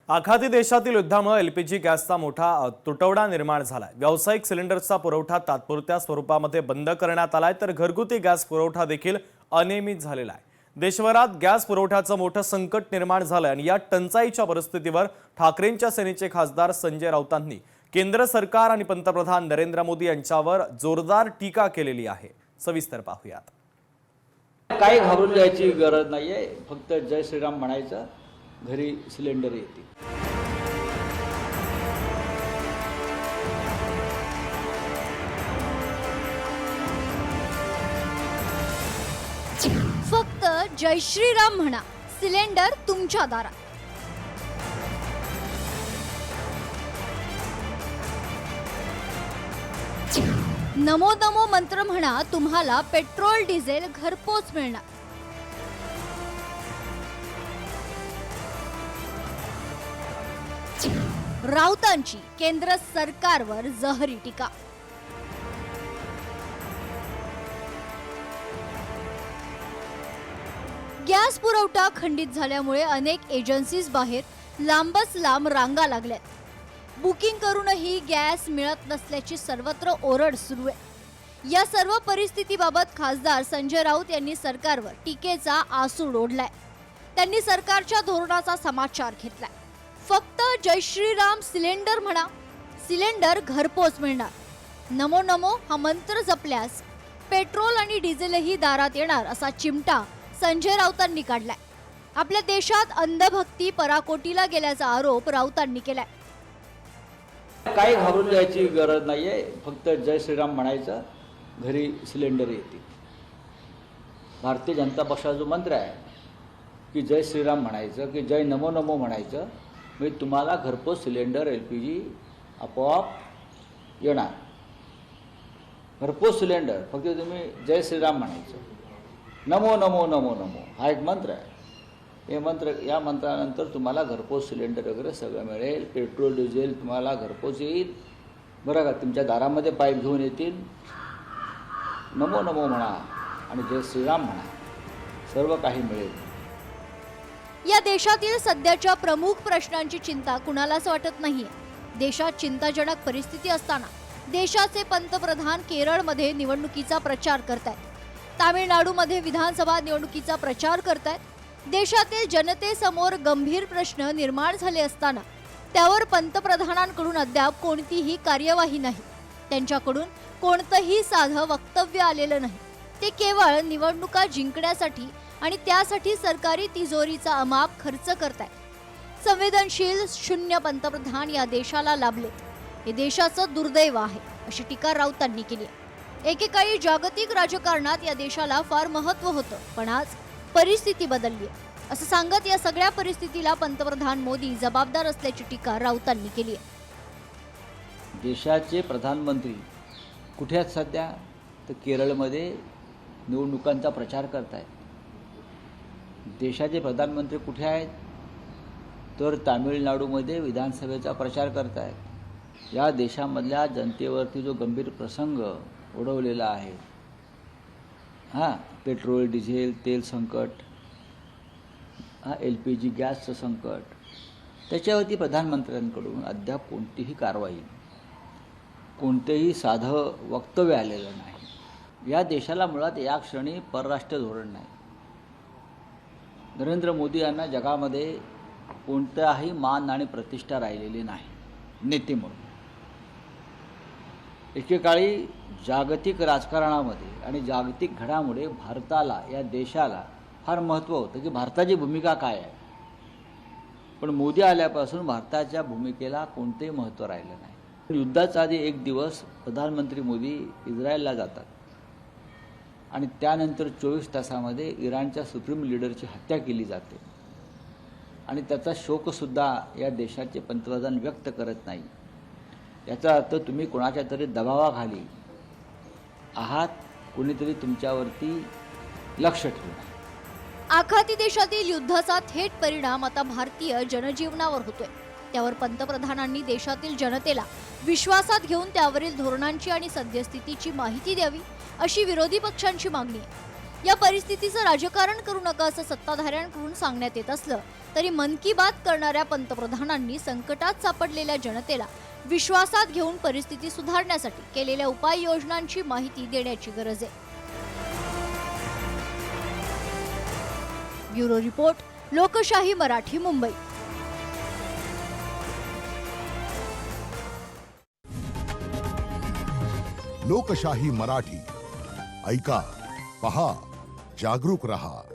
आखाती देशातील युद्धामुळे एलपीजी गॅसचा मोठा तुटवडा निर्माण झालाय। व्यावसायिक सिलेंडरचा पुरवठा तात्पुरत्या स्वरूपामध्ये बंद करण्यात आलाय, तर घरगुती गॅस पुरवठा देखील अनियमित झालेला आहे। देशभरात गॅस पुरवठ्याचं मोठं संकट निर्माण झालंय आणि या टंचाईच्या परिस्थितीवर ठाकरेंच्या सेनेचे खासदार संजय राऊतांनी केंद्र सरकार आणि पंतप्रधान नरेंद्र मोदी यांच्यावर जोरदार टीका केलेली आहे। सविस्तर पाहूयात। काही घाबरून जायची गरज नाहीये, फक्त जय श्रीराम म्हणायचं, घरी सिलेंडर येते। फक्त जय श्रीराम म्हणा, सिलेंडर तुमच्या दारात। नमो नमो मंत्र म्हणा, तुम्हाला पेट्रोल डिझेल घरपोच मिळणार। राऊतांची केंद्र सरकारवर जहरी टीका। गॅस पुरवठा खंडित झाल्यामुळे अनेक एजन्सीज बाहेर लांबच लांब रांगा लागल्यात। बुकिंग करूनही गॅस मिळत नसल्याची सर्वत्र ओरड सुरू आहे। या सर्व परिस्थितीबाबत खासदार संजय राऊत यांनी सरकारवर टीकेचा आसूड ओढलाय। त्यांनी सरकारच्या धोरणाचा समाचार घेतलाय। फक्त जय श्रीराम सिलेंडर म्हणा, सिलेंडर घरपोच मिळणार। नमो नमो हा मंत्र जपल्यास पेट्रोल आणि डिझेलही दारात येणार असा चिमटा संजय राऊतांनी काढलाय। आपल्या देशात अंधभक्ती पराकोटीला गेल्याचा आरोप राऊतांनी केलाय। काही घाबरून जायची गरज नाहीये, फक्त जय श्रीराम म्हणायचं, घरी सिलेंडर येते। भारतीय जनता पक्षाचा जो मंत्र आहे की जय श्रीराम म्हणायचं, की जय नमो नमो म्हणायचं, म्हणजे तुम्हाला घरपोच सिलेंडर एलपीजी आपोआप येणार। घरपोच सिलेंडर फक्त तुम्ही जय श्रीराम म्हणायचं, नमो नमो नमो नमो हा एक मंत्र आहे। हे मंत्र, या मंत्रानंतर तुम्हाला घरपोच सिलेंडर वगैरे सगळं मिळेल। पेट्रोल डिझेल तुम्हाला घरपोच येईल, बरं का, तुमच्या दारामध्ये पाईप घेऊन येतील। नमो नमो म्हणा आणि जय श्रीराम म्हणा, सर्व काही मिळेल। या देशातील सध्याच्या प्रमुख प्रश्नांची चिंता कुणालाच वाटत नाहीये। देशात चिंताजनक परिस्थिती असताना देशाचे पंतप्रधान केरळमध्ये निवडणुकीचा प्रचार करतायत, तामिळनाडूमध्ये विधानसभा निवडणुकीचा प्रचार करतायत। देशातील जनतेसमोर गंभीर प्रश्न निर्माण झाले असताना त्यावर पंतप्रधानांकडून अद्याप कोणतीही कार्यवाही नाही। त्यांच्याकडून कोणतंही साधं वक्तव्य आलेलं नाही। ते केवळ निवडणुका जिंकण्यासाठी आणि त्यासाठी सरकारी तिजोरीचा अमाप खर्च करतायत। संवेदनशील शून्य पंतप्रधान या देशाला लाभले, हे देशाचं दुर्दैव आहे, अशी टीका राऊतांनी केली आहे। एकेकाळी जागतिक राजकारणात या देशाला फार महत्त्व होतं, पण आज परिस्थिती बदलली आहे, असं सांगत या सगळ्या परिस्थितीला पंतप्रधान मोदी जबाबदार असल्याची टीका राऊतांनी केली आहे। देशाचे प्रधानमंत्री कुठे आहेत सध्या? तर केरळमध्ये निवडणुकांचा प्रचार करतायत। देशाचे प्रधानमंत्री कुठे आहेत? तर तामिळनाडूमध्ये विधानसभेचा प्रचार करतायत। या देशामधल्या जनतेवरती जो गंभीर प्रसंग ओढवलेला आहे, पेट्रोल डिझेल तेल संकट, एलपीजी गॅसचं संकट, त्याच्यावरती प्रधानमंत्र्यांकडून अद्याप कोणतीही कारवाई, कोणतेही साधं वक्तव्य आलेलं नाही। या देशाला मुळात या क्षणी परराष्ट्र धोरण नाही। नरेंद्र मोदी यांना जगामध्ये कोणताही मान आणि प्रतिष्ठा राहिलेली नाही नेते म्हणून। एकेकाळी जागतिक राजकारणामध्ये आणि जागतिक घडामोडी भारताला, या देशाला फार महत्त्व होतं की भारताची भूमिका काय आहे, पण मोदी आल्यापासून भारताच्या भूमिकेला कोणतेही महत्त्व राहिलं नाही। युद्धाच्या आधी एक दिवस प्रधानमंत्री मोदी इस्रायलला जातात आणि त्यानंतर 24 तासामध्ये इराणच्या सुप्रीम लीडरची हत्या केली जाते आणि त्याचा शोकसुद्धा या देशाचे पंतप्रधान व्यक्त करत नाही। याचा अर्थ तुम्ही कोणाच्या तरी दबावाखाली आहात, कोणीतरी तुमच्यावरती लक्ष ठेवून आहे। आखाती देशातील युद्धाचा थेट परिणाम आता भारतीय जनजीवनावर होतोय। त्यावर पंतप्रधानांनी देशातील जनतेला विश्वासात घेऊन त्यावरील धोरणांची आणि सद्यस्थितीची माहिती द्यावी, अशी विरोधी पक्षांची मागणी आहे। या परिस्थितीचं राजकारण करू नका असं सत्ताधाऱ्यांकडून सांगण्यात येत असलं तरी मन की बात करणाऱ्या पंतप्रधानांनी संकटात सापडलेल्या जनतेला विश्वासात घेऊन परिस्थिती सुधारण्यासाठी केलेल्या उपाययोजनांची माहिती देण्याची गरज आहे. ब्युरो रिपोर्ट, लोकशाही मराठी, मुंबई. लोकशाही मराठी ऐका, पहा, जागरूक रहा.